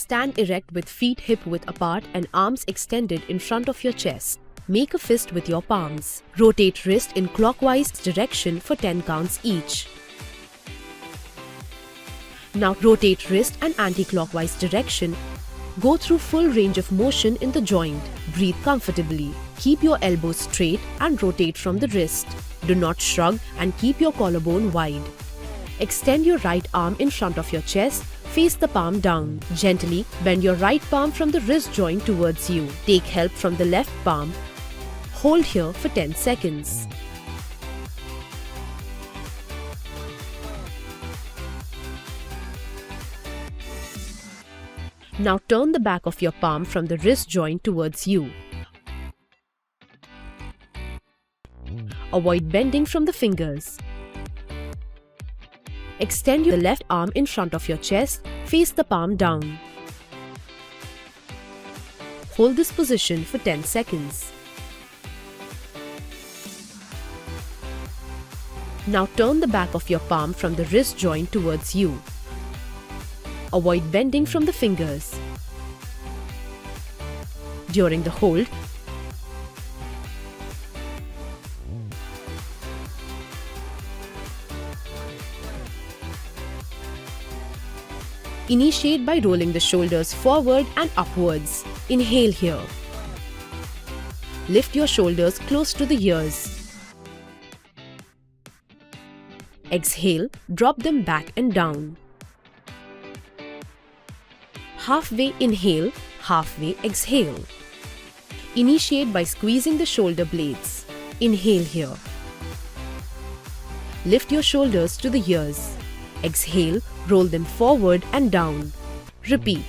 Stand erect with feet hip-width apart and arms extended in front of your chest. Make a fist with your palms. Rotate wrist in clockwise direction for 10 counts each. Now rotate wrist and anti-clockwise direction. Go through full range of motion in the joint. Breathe comfortably. Keep your elbows straight and rotate from the wrist. Do not shrug and keep your collarbone wide. Extend your right arm in front of your chest. Face the palm down. Gently bend your right palm from the wrist joint towards you. Take help from the left palm. Hold here for 10 seconds. Now turn the back of your palm from the wrist joint towards you. Avoid bending from the fingers. Extend your left arm in front of your chest, face the palm down. Hold this position for 10 seconds. Now turn the back of your palm from the wrist joint towards you. Avoid bending from the fingers. During the hold, initiate by rolling the shoulders forward and upwards. Inhale here. Lift your shoulders close to the ears. Exhale, drop them back and down. Halfway inhale, halfway exhale. Initiate by squeezing the shoulder blades. Inhale here. Lift your shoulders to the ears. Exhale, roll them forward and down. Repeat.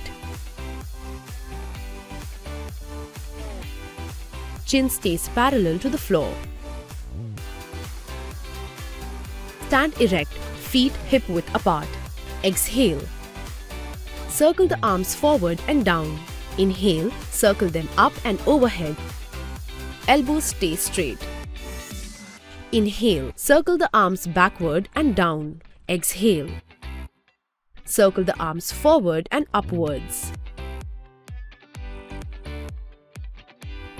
Chin stays parallel to the floor. Stand erect, feet hip-width apart. Exhale. Circle the arms forward and down. Inhale, circle them up and overhead. Elbows stay straight. Inhale, circle the arms backward and down. Exhale. Circle the arms forward and upwards.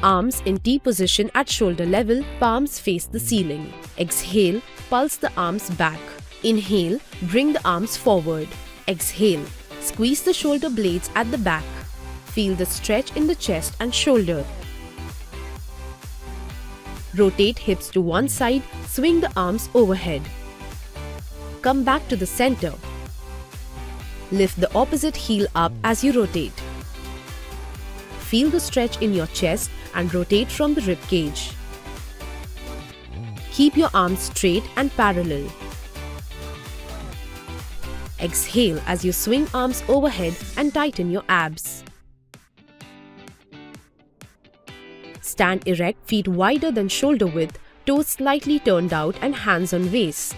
Arms in T position at shoulder level, palms face the ceiling. Exhale, pulse the arms back. Inhale, bring the arms forward. Exhale, squeeze the shoulder blades at the back. Feel the stretch in the chest and shoulder. Rotate hips to one side, swing the arms overhead. Come back to the center. Lift the opposite heel up as you rotate. Feel the stretch in your chest and rotate from the rib cage. Keep your arms straight and parallel. Exhale as you swing arms overhead and tighten your abs. Stand erect, feet wider than shoulder width, toes slightly turned out and hands on waist.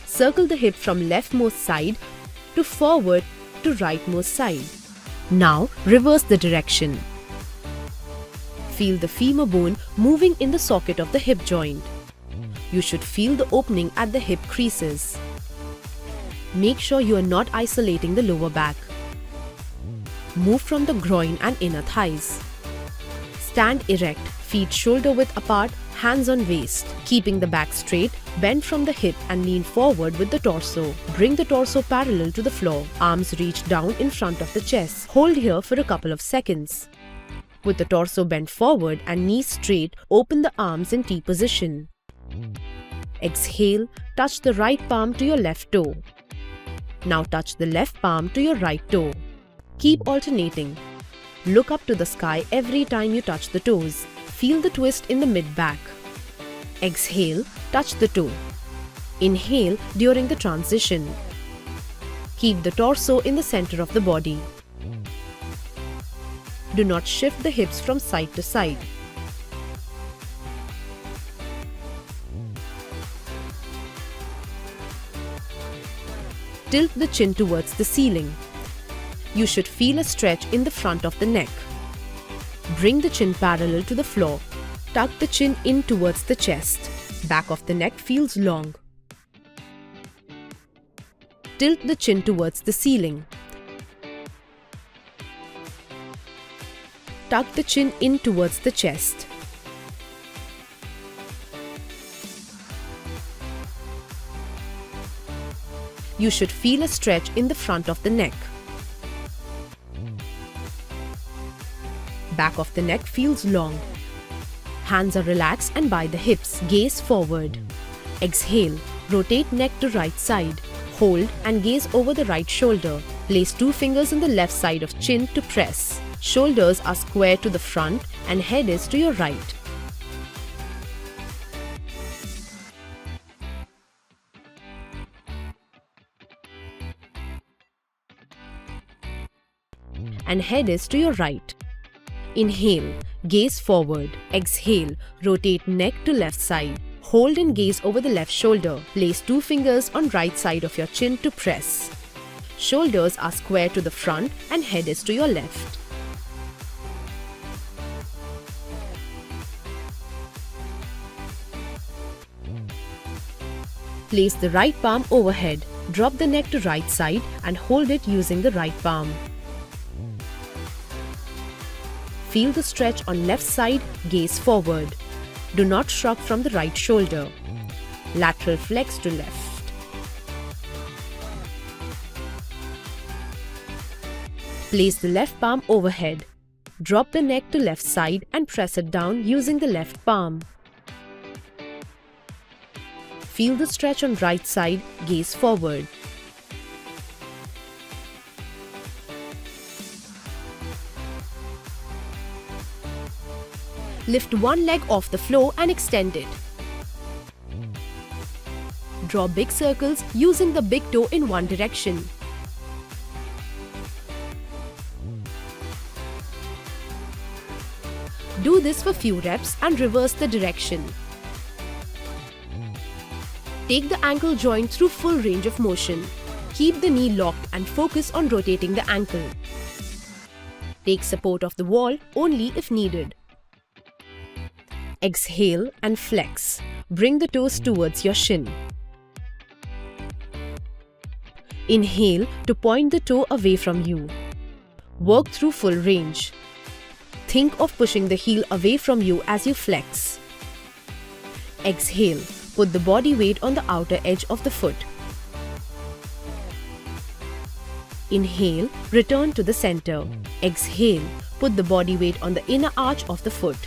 Circle the hip from leftmost side to forward to rightmost side. Now reverse the direction. Feel the femur bone moving in the socket of the hip joint. You should feel the opening at the hip creases. Make sure you are not isolating the lower back. Move from the groin and inner thighs. Stand erect, feet shoulder width apart, hands on waist. Keeping the back straight, bend from the hip and lean forward with the torso. Bring the torso parallel to the floor. Arms reach down in front of the chest. Hold here for a couple of seconds. With the torso bent forward and knees straight, open the arms in T position. Exhale, touch the right palm to your left toe. Now touch the left palm to your right toe. Keep alternating. Look up to the sky every time you touch the toes. Feel the twist in the mid-back. Exhale, touch the toe. Inhale during the transition. Keep the torso in the center of the body. Do not shift the hips from side to side. Tilt the chin towards the ceiling. You should feel a stretch in the front of the neck. Bring the chin parallel to the floor. Tuck the chin in towards the chest. Back of the neck feels long. Tilt the chin towards the ceiling. tuck the chin in towards the chest. You should feel a stretch in the front of the neck. Back of the neck feels long. Hands are relaxed and by the hips. Gaze forward. Exhale. Rotate neck to right side. Hold and gaze over the right shoulder. Place 2 fingers on the left side of chin to press. Shoulders are square to the front and head is to your right. And head is to your right. Inhale, gaze forward. Exhale, rotate neck to left side. Hold and gaze over the left shoulder. Place 2 fingers on right side of your chin to press. Shoulders are square to the front and head is to your left. Place the right palm overhead. Drop the neck to right side and hold it using the right palm. Feel the stretch on left side, gaze forward. Do not shrug from the right shoulder. Lateral flex to left. Place the left palm overhead. Drop the neck to left side and press it down using the left palm. Feel the stretch on right side, gaze forward. Lift one leg off the floor and extend it. Draw big circles using the big toe in one direction. Do this for few reps and reverse the direction. Take the ankle joint through full range of motion. Keep the knee locked and focus on rotating the ankle. Take support of the wall only if needed. Exhale and flex. Bring the toes towards your shin. Inhale to point the toe away from you. Work through full range. Think of pushing the heel away from you as you flex. Exhale. Put the body weight on the outer edge of the foot. Inhale. Return to the center. Exhale. Put the body weight on the inner arch of the foot.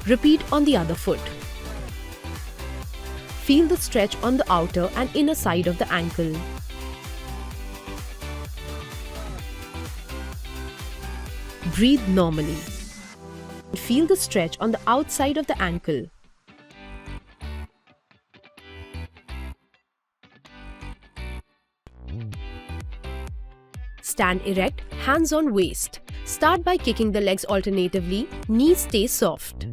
Repeat on the other foot. Feel the stretch on the outer and inner side of the ankle. Breathe normally. Feel the stretch on the outside of the ankle. Stand erect, hands on waist. Start by kicking the legs alternatively, knees stay soft.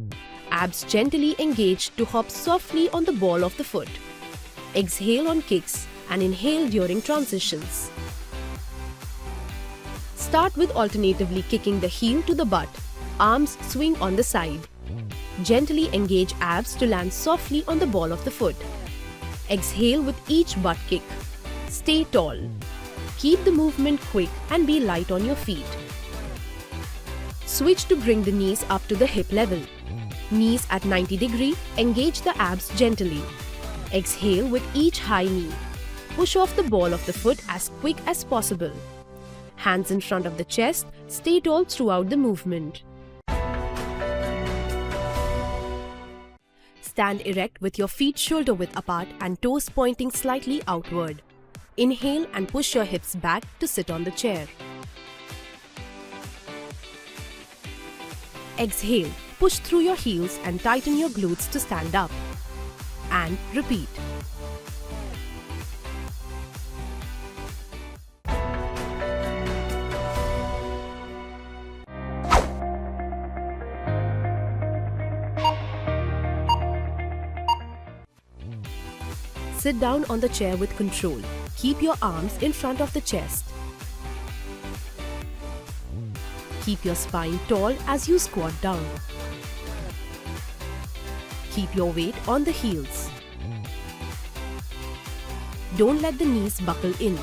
Abs gently engage to hop softly on the ball of the foot. Exhale on kicks and inhale during transitions. Start with alternatively kicking the heel to the butt. Arms swing on the side. Gently engage abs to land softly on the ball of the foot. Exhale with each butt kick. Stay tall. Keep the movement quick and be light on your feet. Switch to bring the knees up to the hip level. Knees at 90 degrees, engage the abs gently. Exhale with each high knee. Push off the ball of the foot as quick as possible. Hands in front of the chest, stay tall throughout the movement. Stand erect with your feet shoulder width apart and toes pointing slightly outward. Inhale and push your hips back to sit on the chair. Exhale, push through your heels and tighten your glutes to stand up. And repeat. Sit down on the chair with control. Keep your arms in front of the chest. Keep your spine tall as you squat down. Keep your weight on the heels. Don't let the knees buckle in.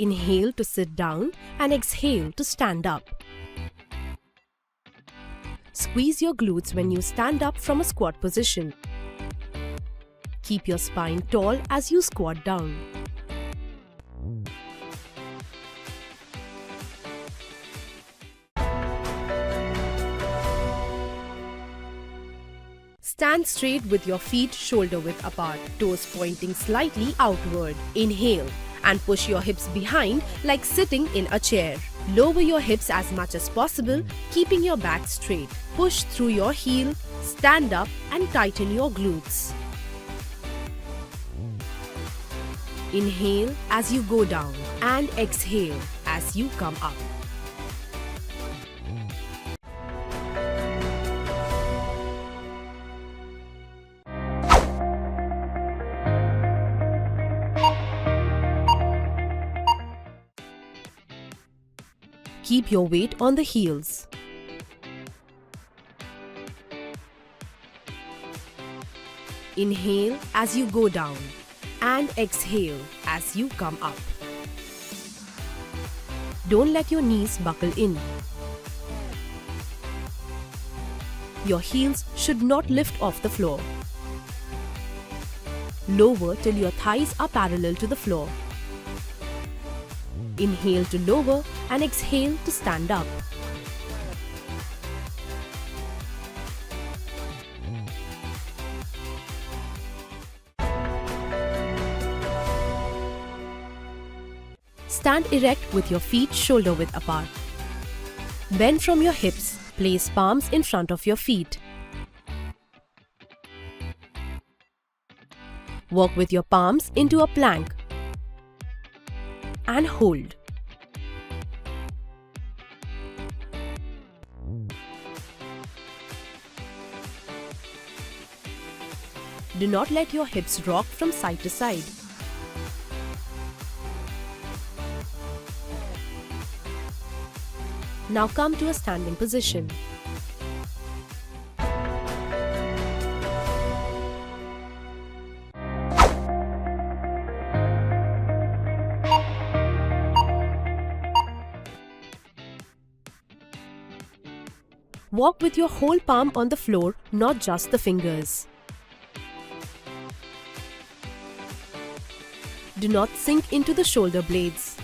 Inhale to sit down and exhale to stand up. Squeeze your glutes when you stand up from a squat position. Keep your spine tall as you squat down. Stand straight with your feet shoulder-width apart, toes pointing slightly outward. Inhale and push your hips behind like sitting in a chair. Lower your hips as much as possible, keeping your back straight. Push through your heel, stand up and tighten your glutes. Inhale as you go down and exhale as you come up. Keep your weight on the heels. Inhale as you go down and exhale as you come up. Don't let your knees buckle in. Your heels should not lift off the floor. Lower till your thighs are parallel to the floor. Inhale to lower and exhale to stand up. Stand erect with your feet shoulder-width apart. Bend from your hips. Place palms in front of your feet. Walk with your palms into a plank and hold. Do not let your hips rock from side to side. Now come to a standing position. Walk with your whole palm on the floor, not just the fingers. Do not sink into the shoulder blades.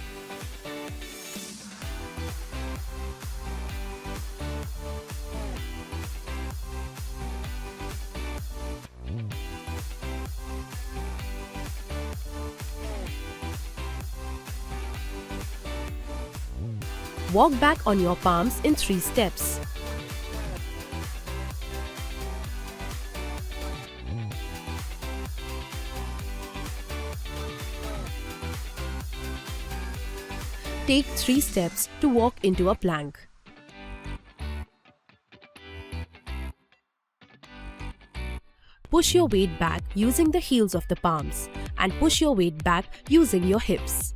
Walk back on your palms in 3 steps. Take 3 steps to walk into a plank. Push your weight back using the heels of the palms and push your weight back using your hips.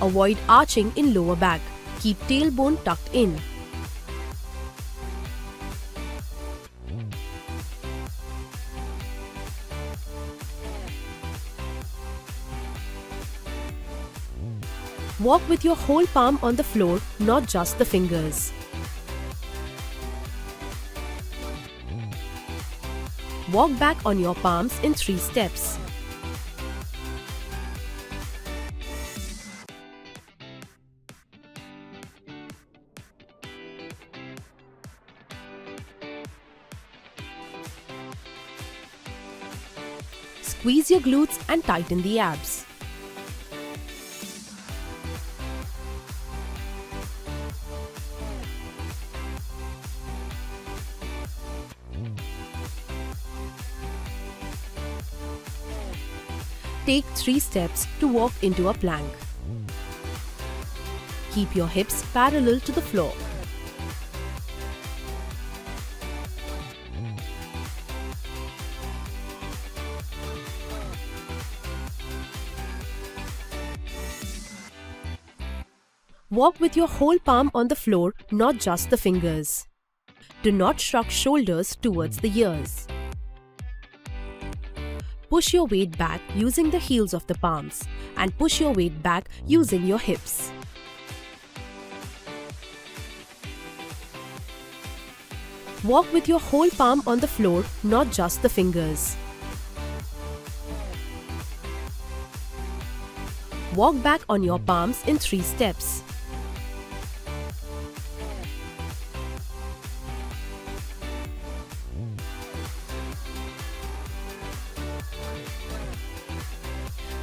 Avoid arching in lower back. Keep tailbone tucked in. Walk with your whole palm on the floor, not just the fingers. Walk back on your palms in 3 steps. Squeeze your glutes and tighten the abs. Take 3 steps to walk into a plank. Keep your hips parallel to the floor. Walk with your whole palm on the floor, not just the fingers. Do not shrug shoulders towards the ears. Push your weight back using the heels of the palms and push your weight back using your hips. Walk with your whole palm on the floor, not just the fingers. Walk back on your palms in 3 steps.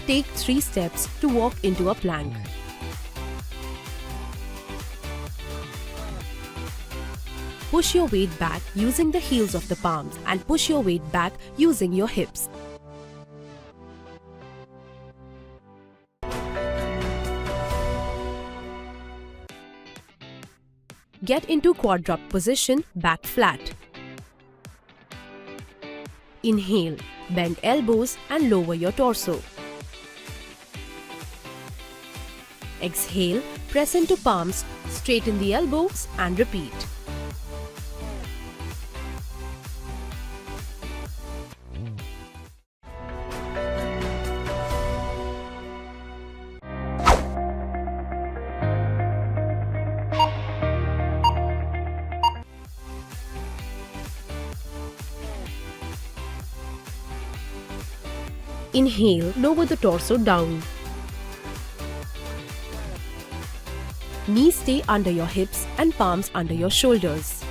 Take 3 steps to walk into a plank. Push your weight back using the heels of the palms and push your weight back using your hips. Get into quadruped position, back flat. Inhale, bend elbows and lower your torso. Exhale, press into palms, straighten the elbows and repeat. Inhale, lower the torso down. Knees stay under your hips and palms under your shoulders.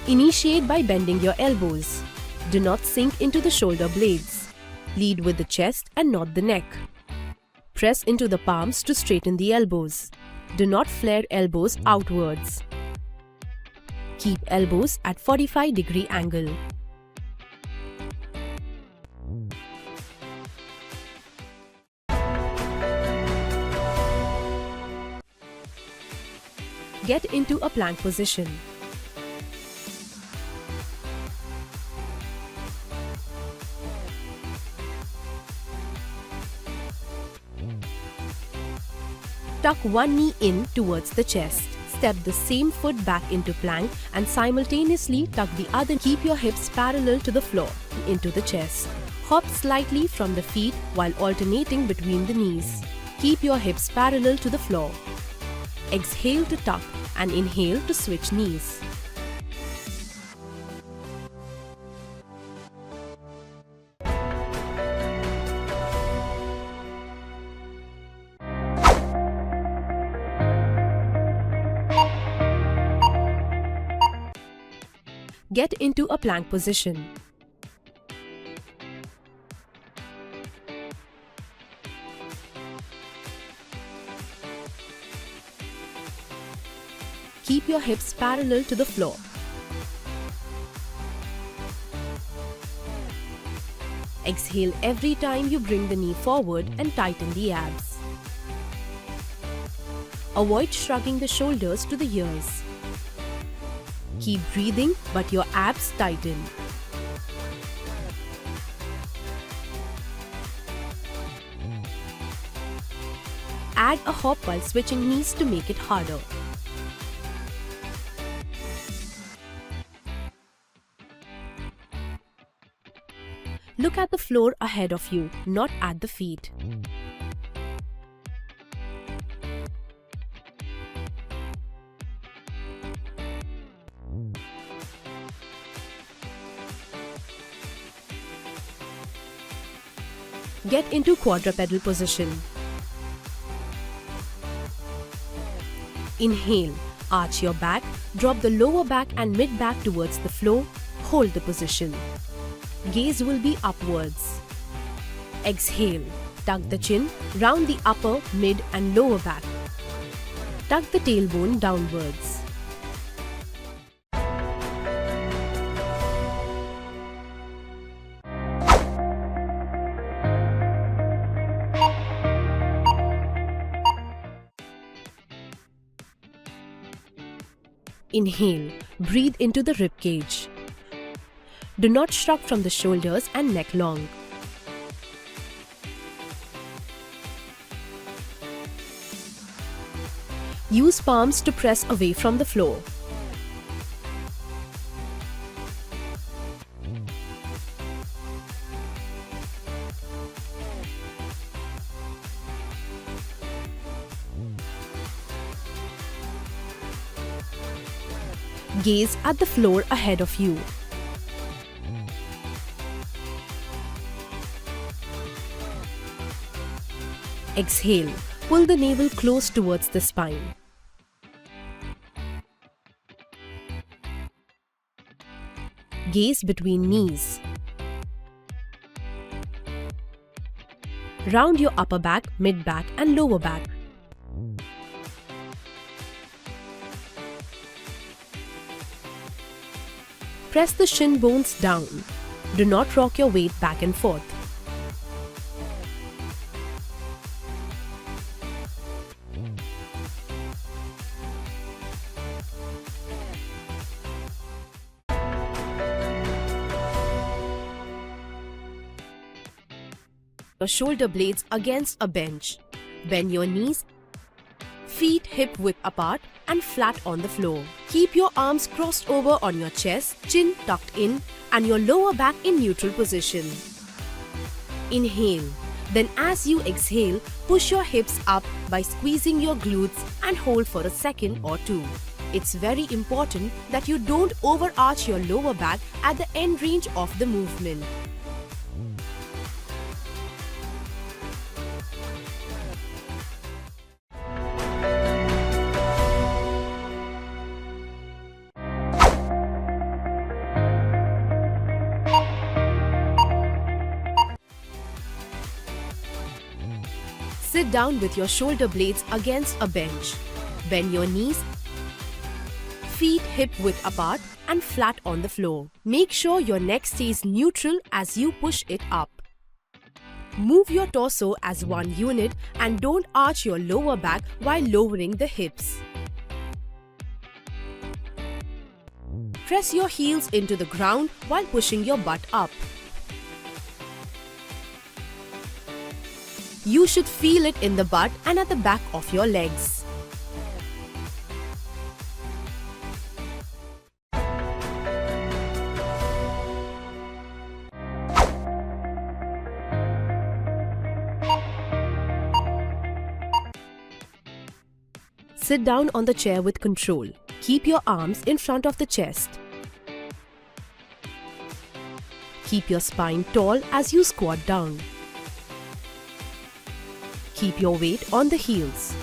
Initiate by bending your elbows. Do not sink into the shoulder blades. Lead with the chest and not the neck. Press into the palms to straighten the elbows. Do not flare elbows outwards. Keep elbows at 45-degree angle. Get into a plank position. Tuck one knee in towards the chest. Step the same foot back into plank and simultaneously tuck the other. Keep your hips parallel to the floor, into the chest. Hop slightly from the feet while alternating between the knees. Keep your hips parallel to the floor. Exhale to tuck and inhale to switch knees. Get into a plank position. Keep your hips parallel to the floor. Exhale every time you bring the knee forward and tighten the abs. Avoid shrugging the shoulders to the ears. Keep breathing, but your abs tighten. Add a hop while switching knees to make it harder. Look at the floor ahead of you, not at the feet. Get into quadrupedal position. Inhale, arch your back, drop the lower back and mid back towards the floor, hold the position. Gaze will be upwards. Exhale, tuck the chin, round the upper, mid and lower back. Tuck the tailbone downwards. Inhale, breathe into the rib cage. Do not shrug from the shoulders and neck long. Use palms to press away from the floor. Gaze at the floor ahead of you. Exhale. Pull the navel close towards the spine. Gaze between knees. Round your upper back, mid back and lower back. Press the shin bones down. Do not rock your weight back and forth. Your shoulder blades against a bench. Bend your knees, feet hip width apart and flat on the floor. Keep your arms crossed over on your chest, chin tucked in and your lower back in neutral position. Inhale. Then as you exhale, push your hips up by squeezing your glutes and hold for a second or two. It's very important that you don't overarch your lower back at the end range of the movement. Sit down with your shoulder blades against a bench. Bend your knees, feet hip width apart and flat on the floor. Make sure your neck stays neutral as you push it up. Move your torso as one unit and don't arch your lower back while lowering the hips. Press your heels into the ground while pushing your butt up. You should feel it in the butt and at the back of your legs. Sit down on the chair with control. Keep your arms in front of the chest. Keep your spine tall as you squat down. Keep your weight on the heels.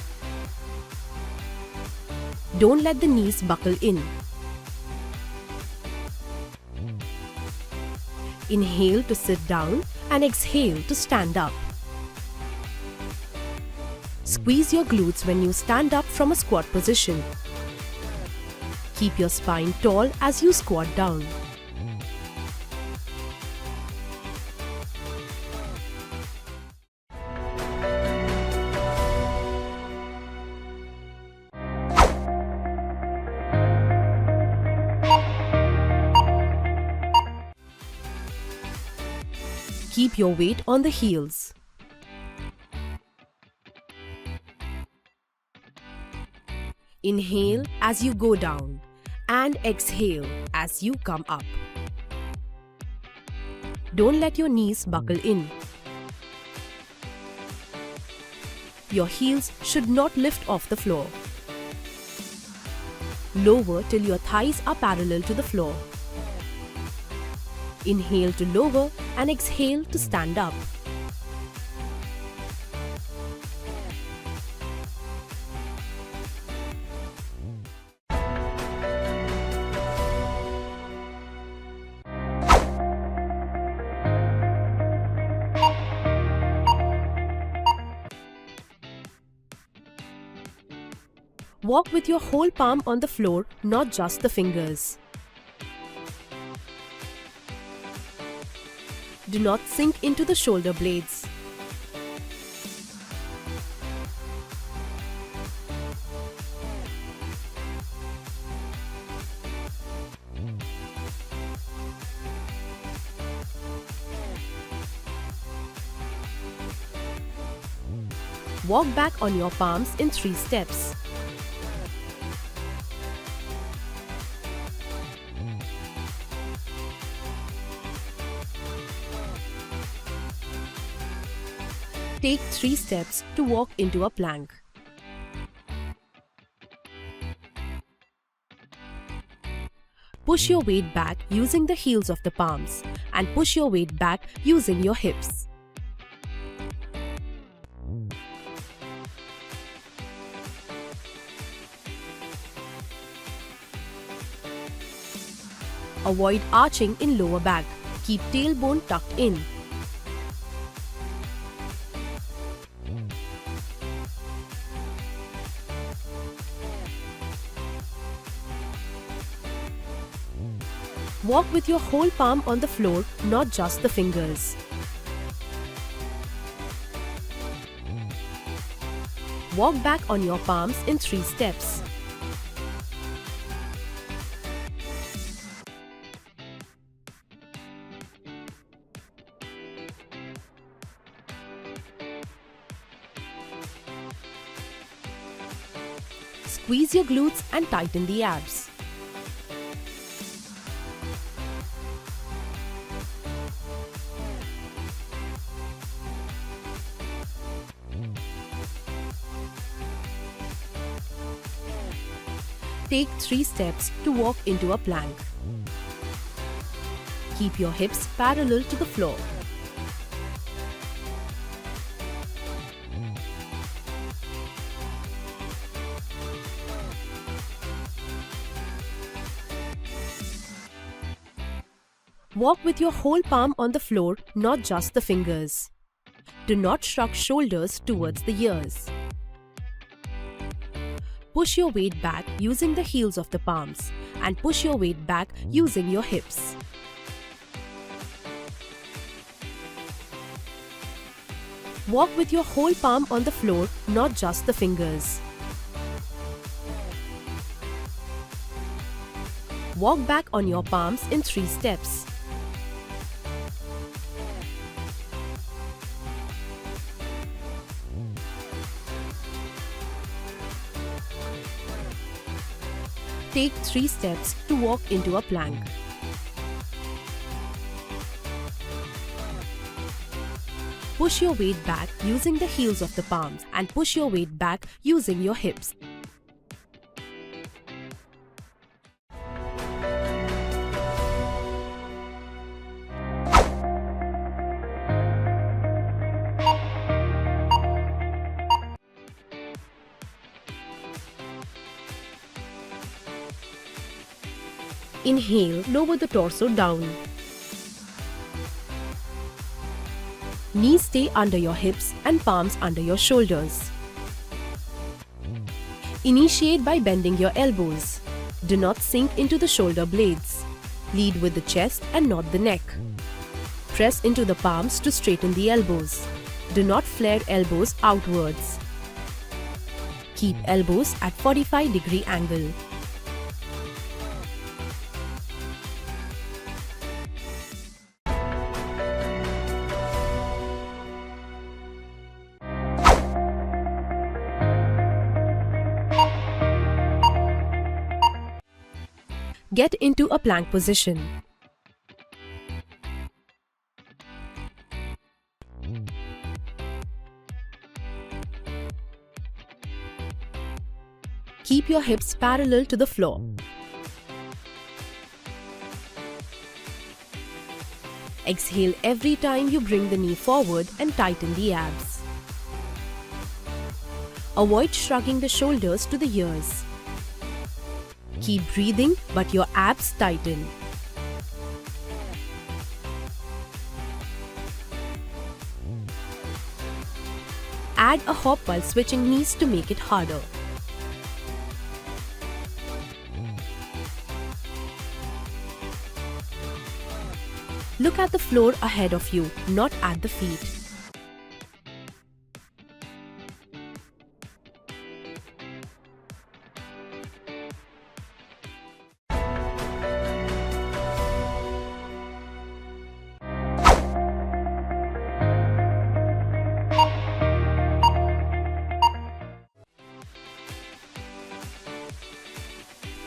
Don't let the knees buckle in. Inhale to sit down and exhale to stand up. Squeeze your glutes when you stand up from a squat position. Keep your spine tall as you squat down. Keep your weight on the heels. Inhale as you go down and exhale as you come up. Don't let your knees buckle in. Your heels should not lift off the floor. Lower till your thighs are parallel to the floor. Inhale to lower and exhale to stand up. Walk with your whole palm on the floor, not just the fingers. Do not sink into the shoulder blades. Walk back on your palms in 3 steps. Take 3 steps to walk into a plank. Push your weight back using the heels of the palms and push your weight back using your hips. Avoid arching in lower back. Keep tailbone tucked in. Walk with your whole palm on the floor, not just the fingers. Walk back on your palms in 3 steps. Squeeze your glutes and tighten the abs. Take 3 steps to walk into a plank. Keep your hips parallel to the floor. Walk with your whole palm on the floor, not just the fingers. Do not shrug shoulders towards the ears. Push your weight back using the heels of the palms and push your weight back using your hips. Walk with your whole palm on the floor, not just the fingers. Walk back on your palms in 3 steps. Take 3 steps to walk into a plank. Push your weight back using the heels of the palms and push your weight back using your hips. Inhale, lower the torso down. Knees stay under your hips and palms under your shoulders. Initiate by bending your elbows. Do not sink into the shoulder blades. Lead with the chest and not the neck. Press into the palms to straighten the elbows. Do not flare elbows outwards. Keep elbows at 45-degree angle. Get into a plank position. Keep your hips parallel to the floor. Exhale every time you bring the knee forward and tighten the abs. Avoid shrugging the shoulders to the ears. Keep breathing, but your abs tighten. Add a hop while switching knees to make it harder. Look at the floor ahead of you, not at the feet.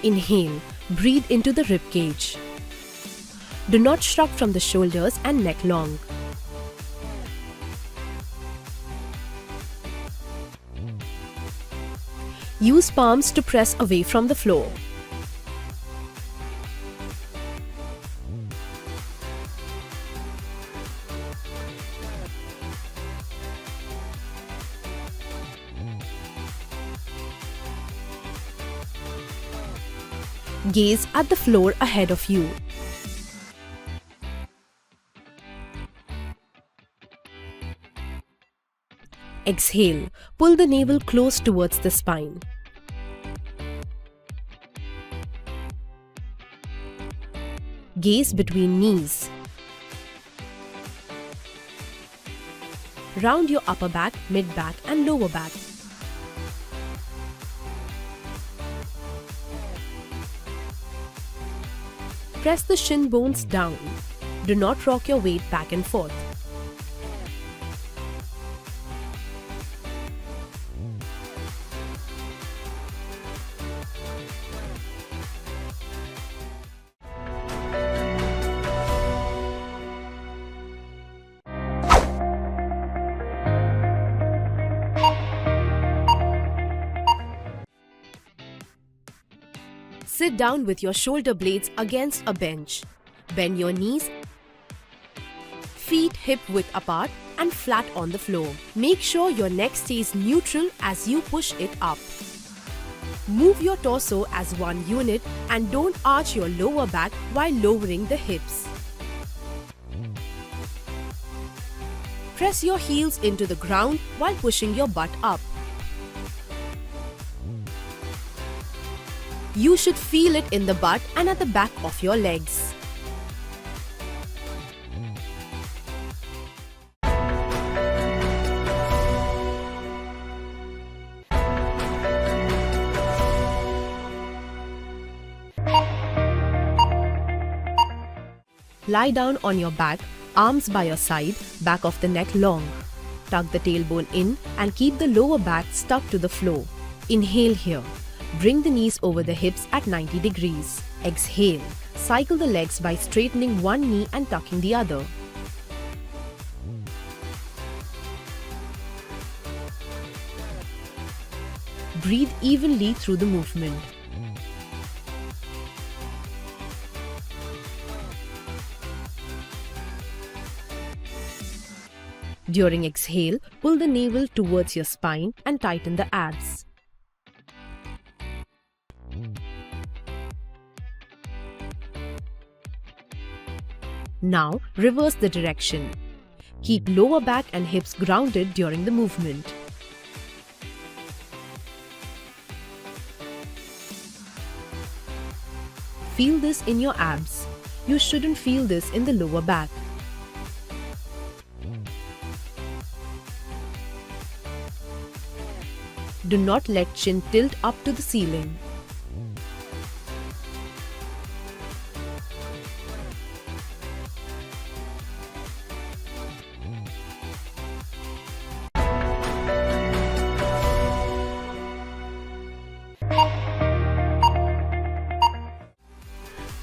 Inhale, breathe into the rib cage. Do not shrug from the shoulders and neck long. Use palms to press away from the floor. Gaze at the floor ahead of you. Exhale. Pull the navel close towards the spine. Gaze between knees. Round your upper back, mid back and lower back. Press the shin bones down. Do not rock your weight back and forth. Sit down with your shoulder blades against a bench. Bend your knees, feet hip width apart and flat on the floor. Make sure your neck stays neutral as you push it up. Move your torso as one unit and don't arch your lower back while lowering the hips. Press your heels into the ground while pushing your butt up. You should feel it in the butt and at the back of your legs. Lie down on your back, arms by your side, back of the neck long. Tuck the tailbone in and keep the lower back stuck to the floor. Inhale here. Bring the knees over the hips at 90 degrees. Exhale. Cycle the legs by straightening one knee and tucking the other. Breathe evenly through the movement. During exhale, pull the navel towards your spine and tighten the abs. Now, reverse the direction. Keep lower back and hips grounded during the movement. Feel this in your abs. You shouldn't feel this in the lower back. Do not let chin tilt up to the ceiling.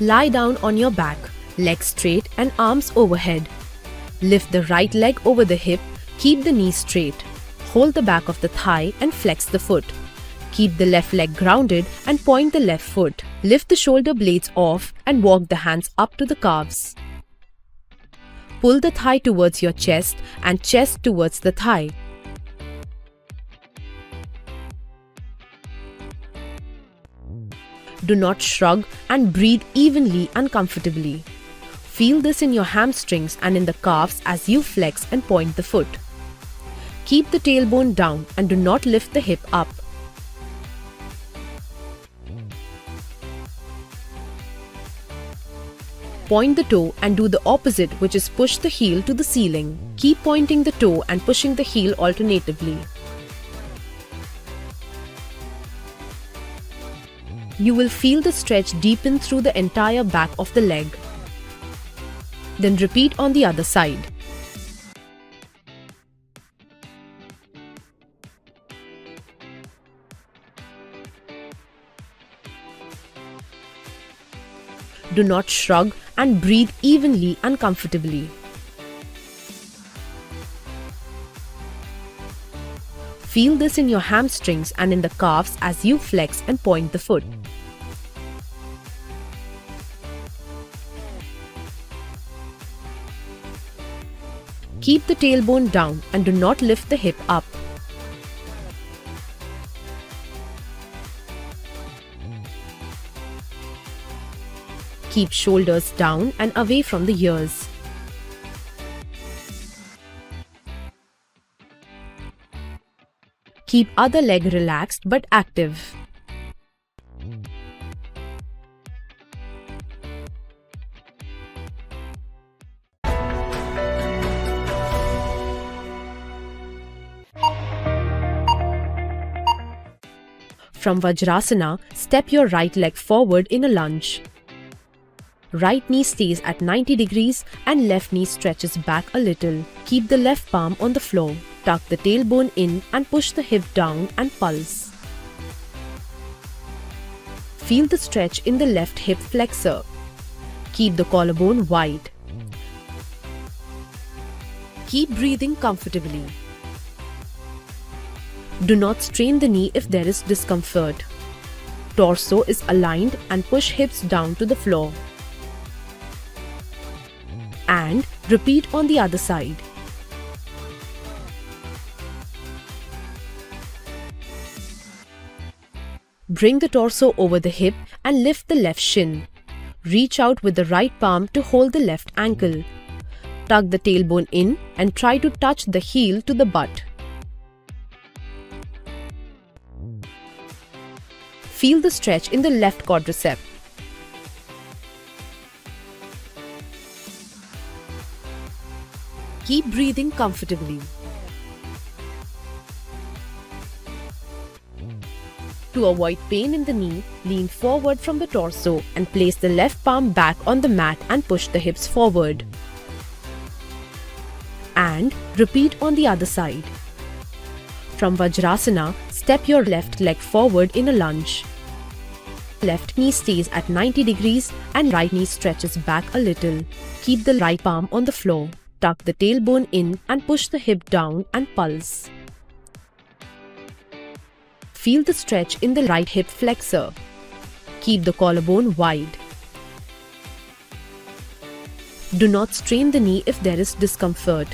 Lie down on your back, legs straight and arms overhead. Lift the right leg over the hip, keep the knee straight. Hold the back of the thigh and flex the foot. Keep the left leg grounded and point the left foot. Lift the shoulder blades off and walk the hands up to the calves. Pull the thigh towards your chest and chest towards the thigh. Do not shrug and breathe evenly and comfortably. Feel this in your hamstrings and in the calves as you flex and point the foot. Keep the tailbone down and do not lift the hip up. Point the toe and do the opposite, which is push the heel to the ceiling. Keep pointing the toe and pushing the heel alternatively. You will feel the stretch deepen through the entire back of the leg. Then repeat on the other side. Do not shrug and breathe evenly and comfortably. Feel this in your hamstrings and in the calves as you flex and point the foot. Keep the tailbone down and do not lift the hip up. Keep shoulders down and away from the ears. Keep other leg relaxed but active. From Vajrasana, step your right leg forward in a lunge. Right knee stays at 90 degrees and left knee stretches back a little. Keep the left palm on the floor. Tuck the tailbone in and push the hip down and pulse. Feel the stretch in the left hip flexor. Keep the collarbone wide. Keep breathing comfortably. Do not strain the knee if there is discomfort. Torso is aligned and push hips down to the floor. And repeat on the other side. Bring the torso over the hip and lift the left shin. Reach out with the right palm to hold the left ankle. Tuck the tailbone in and try to touch the heel to the butt. Feel the stretch in the left quadricep. Keep breathing comfortably. To avoid pain in the knee, lean forward from the torso and place the left palm back on the mat and push the hips forward. And repeat on the other side. From Vajrasana, step your left leg forward in a lunge. Left knee stays at 90 degrees and right knee stretches back a little. Keep the right palm on the floor. Tuck the tailbone in and push the hip down and pulse. Feel the stretch in the right hip flexor. Keep the collarbone wide. Do not strain the knee if there is discomfort.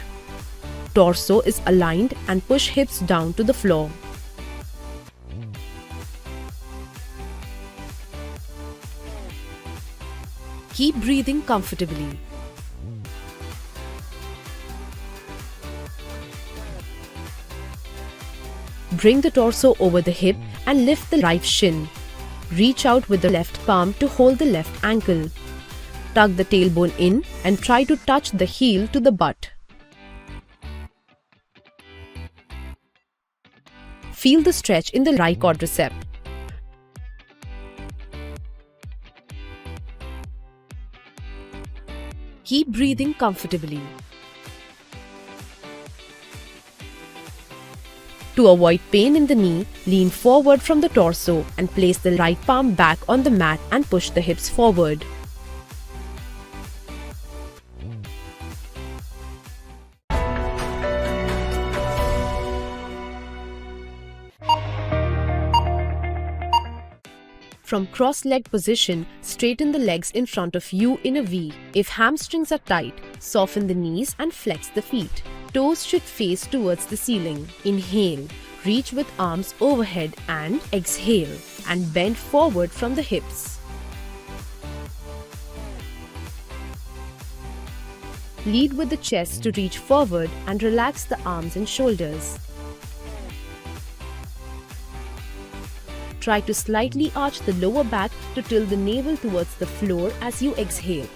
Torso is aligned and push hips down to the floor. Keep breathing comfortably. Bring the torso over the hip and lift the right shin. Reach out with the left palm to hold the left ankle. Tuck the tailbone in and try to touch the heel to the butt. Feel the stretch in the right quadricep. Keep breathing comfortably. To avoid pain in the knee, lean forward from the torso and place the right palm back on the mat and push the hips forward. From cross-legged position, straighten the legs in front of you in a V. If hamstrings are tight, soften the knees and flex the feet. Toes should face towards the ceiling. Inhale, reach with arms overhead and exhale and bend forward from the hips. Lead with the chest to reach forward and relax the arms and shoulders. Try to slightly arch the lower back to tilt the navel towards the floor as you exhale.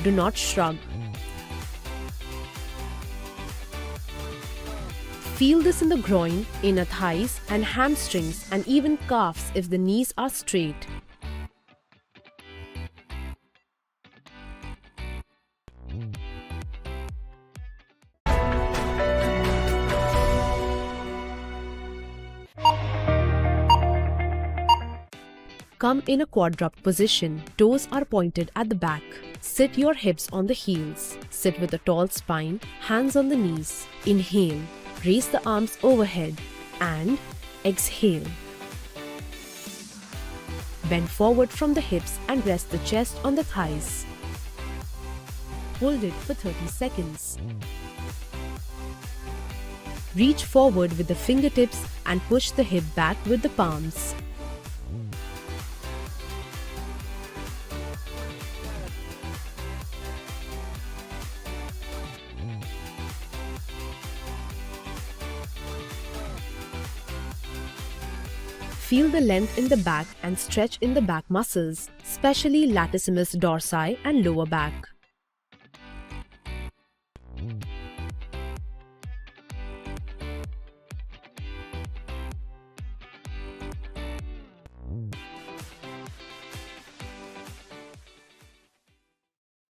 Do not shrug. Feel this in the groin, inner thighs and hamstrings and even calves if the knees are straight. Come in a quadruped position. Toes are pointed at the back. Sit your hips on the heels. Sit with a tall spine, hands on the knees. Inhale, raise the arms overhead and exhale. Bend forward from the hips and rest the chest on the thighs. Hold it for 30 seconds. Reach forward with the fingertips and push the hip back with the palms. Feel the length in the back and stretch in the back muscles, especially latissimus dorsi and lower back.